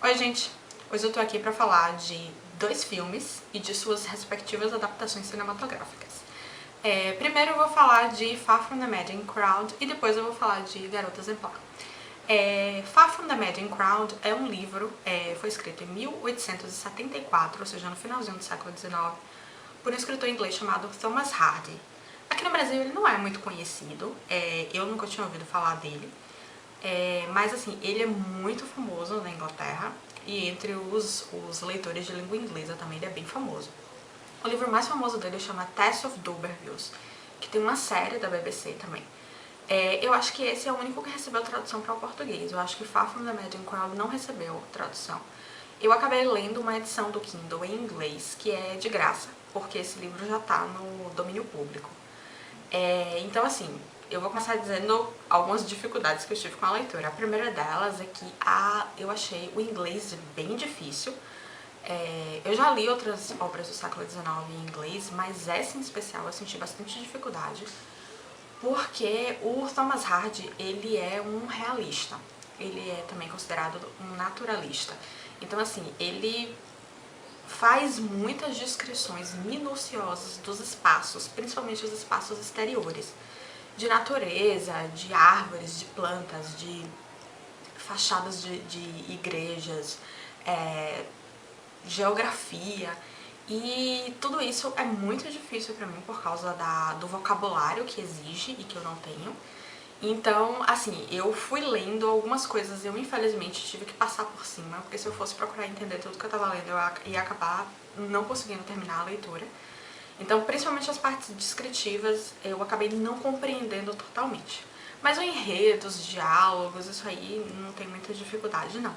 Oi gente, hoje eu tô aqui pra falar de dois filmes e de suas respectivas adaptações cinematográficas. Primeiro eu vou falar de Far From The Madding Crowd e depois eu vou falar de Garota Exemplar. Far From The Madding Crowd é um livro, foi escrito em 1874, ou seja, no finalzinho do século XIX, por um escritor inglês chamado Thomas Hardy. Aqui no Brasil ele não é muito conhecido, eu nunca tinha ouvido falar dele. Mas assim, ele é muito famoso na Inglaterra e entre os leitores de língua inglesa também ele é bem famoso. O livro mais famoso dele chama Tess of D'Urbervilles, que tem uma série da BBC também. Eu acho que esse é o único que recebeu tradução para o português. Eu acho que Far From The Madding Crowd não recebeu tradução. Eu acabei lendo uma edição do Kindle em inglês, que é de graça, porque esse livro já está no domínio público. Então assim, eu vou começar dizendo algumas dificuldades que eu tive com a leitura. A primeira delas é que eu achei o inglês bem difícil. Eu já li outras obras do século XIX em inglês, mas essa em especial eu senti bastante dificuldade, porque o Thomas Hardy, ele é um realista, ele é também considerado um naturalista. Então assim, ele faz muitas descrições minuciosas dos espaços, principalmente os espaços exteriores, de natureza, de árvores, de plantas, de fachadas de igrejas, geografia, e tudo isso é muito difícil pra mim por causa do vocabulário que exige e que eu não tenho. Então, assim, eu fui lendo algumas coisas e eu infelizmente tive que passar por cima, porque se eu fosse procurar entender tudo que eu tava lendo, eu ia acabar não conseguindo terminar a leitura. Então, principalmente as partes descritivas, eu acabei não compreendendo totalmente. Mas o enredo, os diálogos, isso aí não tem muita dificuldade, não.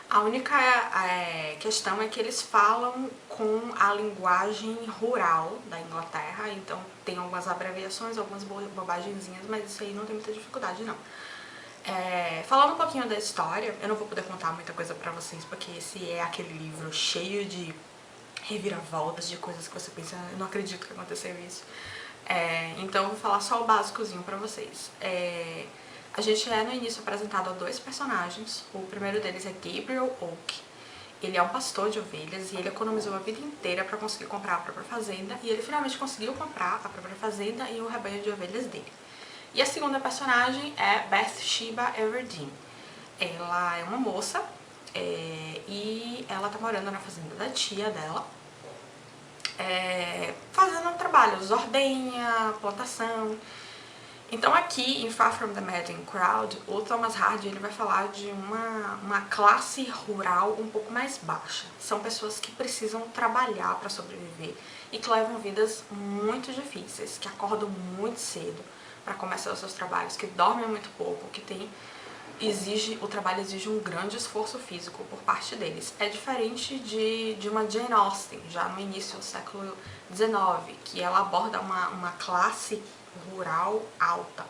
A única questão é que eles falam com a linguagem rural da Inglaterra, então tem algumas abreviações, algumas bobagenzinhas, mas isso aí não tem muita dificuldade, não. Falando um pouquinho da história, eu não vou poder contar muita coisa pra vocês, porque esse é aquele livro cheio de reviravoltas, de coisas que você pensa, eu não acredito que aconteceu isso. Então eu vou falar só o básicozinho pra vocês. A gente no início apresentado a dois personagens. O primeiro deles é Gabriel Oak. Ele é um pastor de ovelhas e ele economizou a vida inteira para conseguir comprar a própria fazenda, e ele finalmente conseguiu comprar a própria fazenda e o rebanho de ovelhas dele. E a segunda personagem é Bathsheba Everdeen. Ela é uma moça e ela tá morando na fazenda da tia dela, fazendo trabalhos, ordenha, plantação. Então aqui em Far From The Madding Crowd, o Thomas Hardy ele vai falar de uma classe rural um pouco mais baixa. São pessoas que precisam trabalhar para sobreviver e que levam vidas muito difíceis, que acordam muito cedo para começar os seus trabalhos, que dormem muito pouco, que o trabalho exige um grande esforço físico por parte deles. É diferente de uma Jane Austen, já no início do século XIX, que ela aborda uma classe rural alta,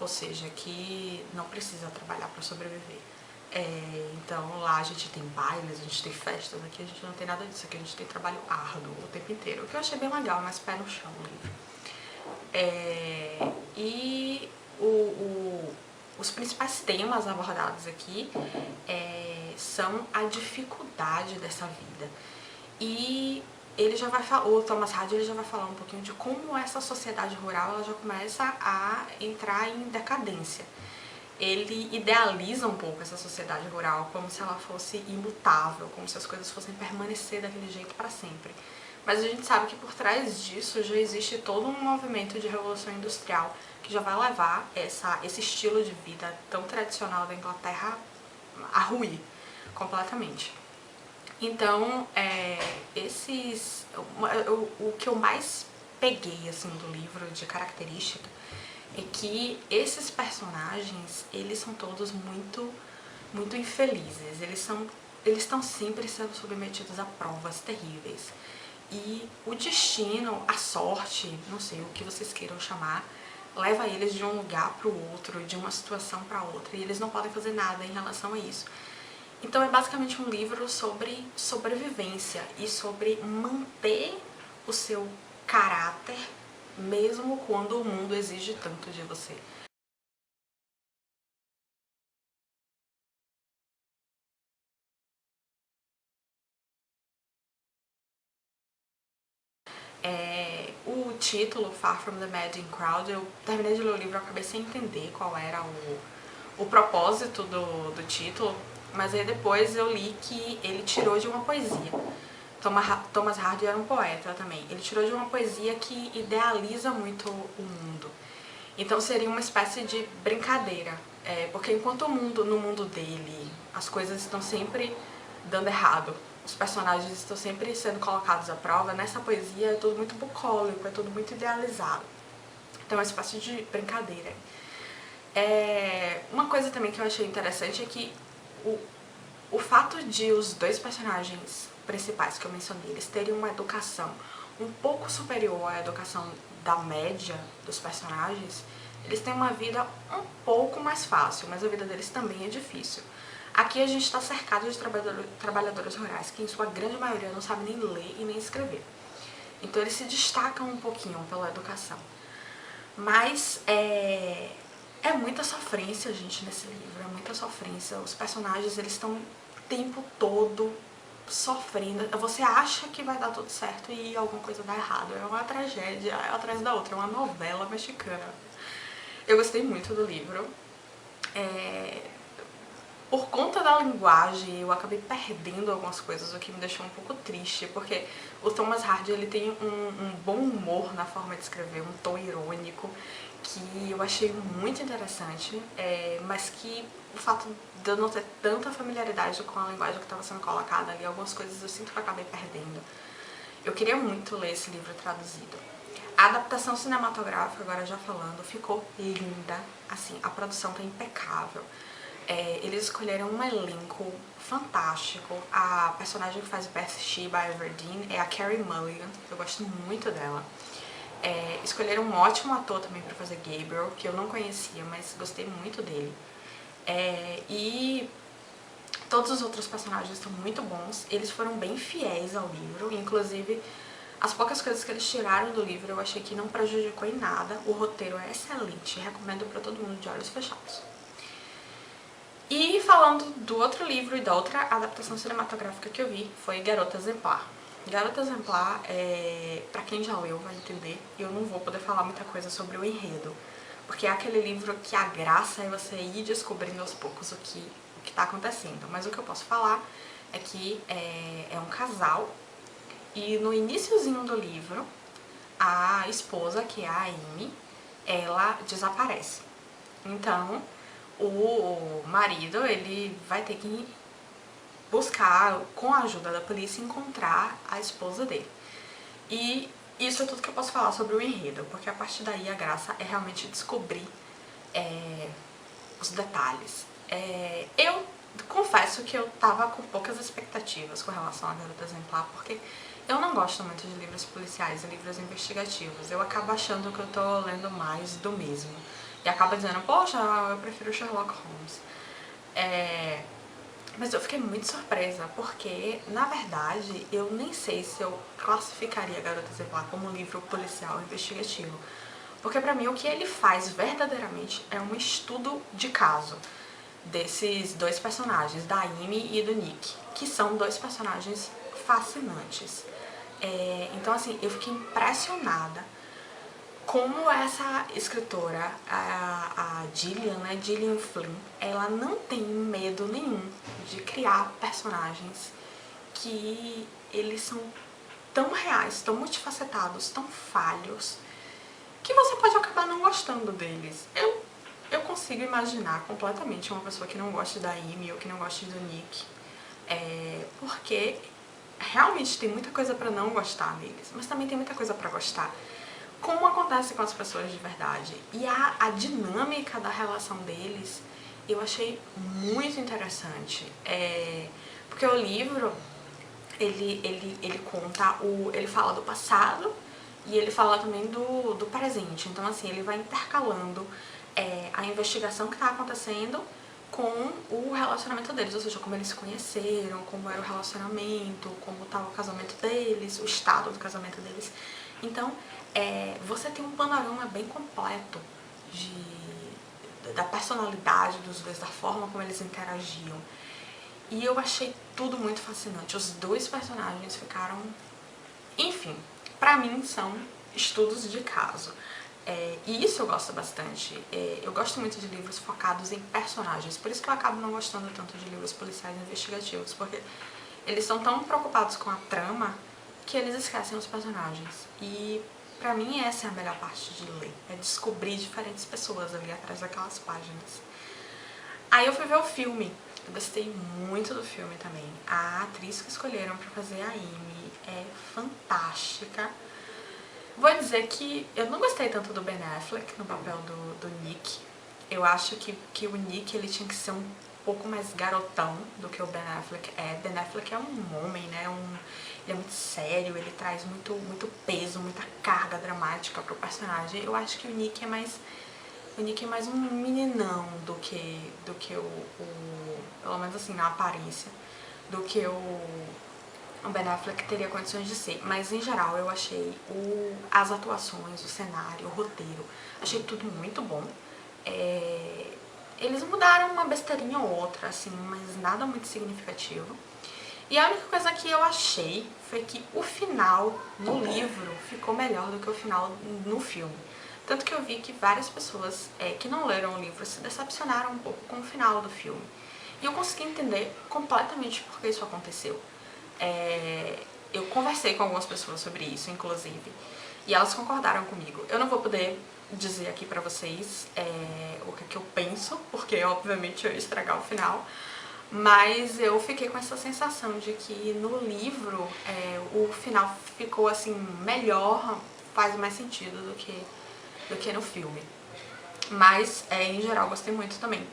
ou seja, que não precisa trabalhar para sobreviver. Então lá a gente tem bailes, a gente tem festas, aqui a gente não tem nada disso, aqui a gente tem trabalho árduo o tempo inteiro, o que eu achei bem legal, mas pé no chão o livro. Os principais temas abordados aqui são a dificuldade dessa vida. E o Thomas Hardy ele já vai falar um pouquinho de como essa sociedade rural ela já começa a entrar em decadência. Ele idealiza um pouco essa sociedade rural como se ela fosse imutável, como se as coisas fossem permanecer daquele jeito para sempre. Mas a gente sabe que por trás disso já existe todo um movimento de revolução industrial que já vai levar esse estilo de vida tão tradicional da Inglaterra a ruir completamente. Então, o que eu mais peguei assim do livro de característica é que esses personagens, eles são todos muito infelizes. Eles estão sempre sendo submetidos a provas terríveis. E o destino, a sorte, não sei o que vocês queiram chamar, leva eles de um lugar para o outro, de uma situação para outra, e eles não podem fazer nada em relação a isso. Então é basicamente um livro sobre sobrevivência e sobre manter o seu caráter mesmo quando o mundo exige tanto de você. O título, Far From The Madding Crowd, eu terminei de ler o livro e acabei sem entender qual era o propósito do título, mas aí depois eu li que ele tirou de uma poesia. Thomas Hardy era um poeta também. Ele tirou de uma poesia que idealiza muito o mundo. Então seria uma espécie de brincadeira, porque enquanto no mundo dele as coisas estão sempre dando errado, os personagens estão sempre sendo colocados à prova, nessa poesia é tudo muito bucólico, é tudo muito idealizado. Então é uma espécie de brincadeira. Uma coisa também que eu achei interessante é que o fato de os dois personagens principais que eu mencionei, eles terem uma educação um pouco superior à educação da média dos personagens, eles têm uma vida um pouco mais fácil, mas a vida deles também é difícil. Aqui a gente está cercado de trabalhadores rurais que em sua grande maioria não sabem nem ler e nem escrever. Então eles se destacam um pouquinho pela educação. Mas é muita sofrência, gente, nesse livro, é muita sofrência. Os personagens, eles estão o tempo todo sofrendo. Você acha que vai dar tudo certo e alguma coisa dá errado. É uma tragédia atrás da outra, é uma novela mexicana. Eu gostei muito do livro. Por conta da linguagem, eu acabei perdendo algumas coisas, o que me deixou um pouco triste, porque o Thomas Hardy, ele tem um bom humor na forma de escrever, um tom irônico, que eu achei muito interessante, mas que o fato de eu não ter tanta familiaridade com a linguagem que estava sendo colocada ali, algumas coisas eu sinto que eu acabei perdendo. Eu queria muito ler esse livro traduzido. A adaptação cinematográfica, agora já falando, ficou linda, assim, a produção tá impecável. Eles escolheram um elenco fantástico. A personagem que faz Bathsheba Everdeen é a Carey Mulligan, eu gosto muito dela. Escolheram um ótimo ator também para fazer Gabriel, que eu não conhecia, mas gostei muito dele. E todos os outros personagens estão muito bons, eles foram bem fiéis ao livro, inclusive as poucas coisas que eles tiraram do livro eu achei que não prejudicou em nada. O roteiro é excelente, recomendo para todo mundo de olhos fechados. E falando do outro livro e da outra adaptação cinematográfica que eu vi, foi Garota Exemplar. Garota Exemplar, pra quem já leu vai entender, eu não vou poder falar muita coisa sobre o enredo, porque é aquele livro que a graça é você ir descobrindo aos poucos o que tá acontecendo. Mas o que eu posso falar é que é um casal, e no iniciozinho do livro, a esposa, que é a Amy, ela desaparece. Então, o marido, ele vai ter que buscar, com a ajuda da polícia, encontrar a esposa dele. E isso é tudo que eu posso falar sobre o enredo, porque a partir daí a graça é realmente descobrir os detalhes. Eu confesso que eu tava com poucas expectativas com relação a Garota Exemplar, porque eu não gosto muito de livros policiais e livros investigativos. Eu acabo achando que eu tô lendo mais do mesmo. E acaba dizendo, poxa, eu prefiro Sherlock Holmes. Mas eu fiquei muito surpresa, porque, na verdade, eu nem sei se eu classificaria Garota Exemplar como um livro policial investigativo. Porque pra mim o que ele faz verdadeiramente é um estudo de caso desses dois personagens, da Amy e do Nick, que são dois personagens fascinantes. Então assim, eu fiquei impressionada como essa escritora, a Gillian, né, Gillian Flynn, ela não tem medo nenhum de criar personagens que eles são tão reais, tão multifacetados, tão falhos, que você pode acabar não gostando deles. Eu consigo imaginar completamente uma pessoa que não goste da Amy ou que não goste do Nick, porque realmente tem muita coisa pra não gostar deles, mas também tem muita coisa pra gostar, como acontece com as pessoas de verdade. E a dinâmica da relação deles eu achei muito interessante, porque o livro, ele conta, ele fala do passado e ele fala também do presente. Então assim, ele vai intercalando a investigação que está acontecendo com o relacionamento deles, ou seja, como eles se conheceram, como era o relacionamento, como estava o casamento deles, o estado do casamento deles. Então, você tem um panorama bem completo da personalidade dos dois, da forma como eles interagiam. E eu achei tudo muito fascinante. Os dois personagens ficaram... Enfim, pra mim, são estudos de caso. E isso eu gosto bastante. Eu gosto muito de livros focados em personagens, por isso que eu acabo não gostando tanto de livros policiais investigativos, porque eles são tão preocupados com a trama que eles esquecem os personagens. E pra mim essa é a melhor parte de ler, é descobrir diferentes pessoas ali atrás daquelas páginas. Aí eu fui ver o filme, eu gostei muito do filme também. A atriz que escolheram pra fazer a Amy é fantástica. Vou dizer que eu não gostei tanto do Ben Affleck no papel do Nick. Eu acho que o Nick ele tinha que ser um pouco mais garotão do que o Ben Affleck é. Ben Affleck é um homem, né? Ele é muito sério, ele traz muito peso, muita carga dramática pro personagem. Eu acho que o Nick é mais um meninão do que pelo menos assim, na aparência, do que o Ben Affleck teria condições de ser. Mas em geral eu achei as atuações, o cenário, o roteiro, achei tudo muito bom. Eles mudaram uma besteirinha ou outra, assim, mas nada muito significativo. E a única coisa que eu achei foi que o final no livro ficou melhor do que o final no filme. Tanto que eu vi que várias pessoas que não leram o livro se decepcionaram um pouco com o final do filme. E eu consegui entender completamente por que isso aconteceu. Eu conversei com algumas pessoas sobre isso, inclusive, e elas concordaram comigo. Eu não vou poder dizer aqui pra vocês o que eu penso, porque obviamente eu ia estragar o final, mas eu fiquei com essa sensação de que no livro o final ficou assim melhor, faz mais sentido do que no filme. Mas em geral gostei muito também.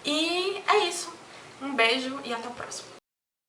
E é isso. Um beijo e até o próximo.